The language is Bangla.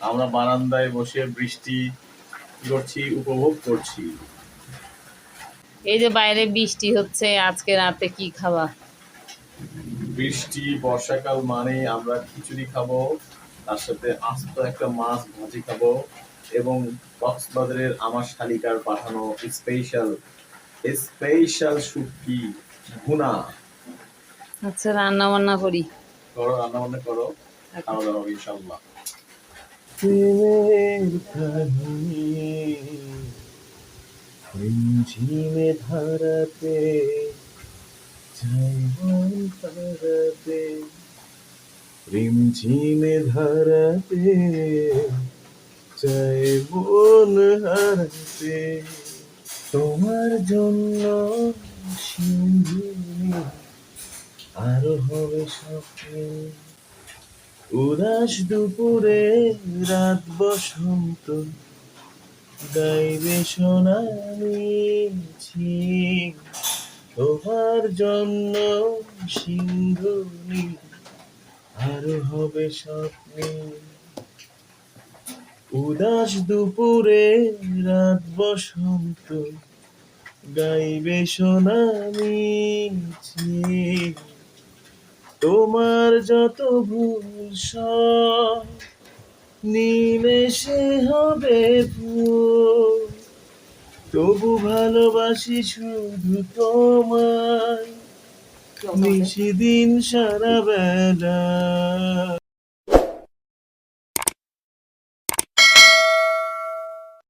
আমরা বারান্দায় বসে বৃষ্টি করছি, উপভোগ করছি। এই যে বাইরে বৃষ্টি হচ্ছে, আজকে রাতে কি খাওয়া? বৃষ্টি, বর্ষাকাল মানে আমরা খিচুড়ি খাবো, তার সাথে আস্ত একটা মাছ ভাজি খাবো, এবং কক্সবাজারের আমার শালিকার পাঠানো স্পেশাল স্পেশাল শুটকি ভুনা। আচ্ছা, রান্না বান্না করি। করো, রান্না বান্না করো, আচ্ছা। খাওয়া দাওয়া ইনশাল্লাহ। প্রেমের কাহিনী রিমঝিমে ধারাতে জীবন পারাতে, রিমঝিমে ধারাতে চাই মন হারাতে, তোমার জন্য সিন্ধুনি আরো হবে স্বপ্নে, উদাস দুপুরে রাত বসন্ত গাইবে সোনালি ঝিল, তোমার জন্য সিন্ধুনি আরো হবে স্বপ্নে, উদাস দুপুরে রাত বসন্ত গাইবে সোনালি ঝিল, তোমার যত ভুল সব নিমেষে হবে ভুল, তবু ভালোবাসি শুধু তোমায়, নিশিদিন সারা বেলা।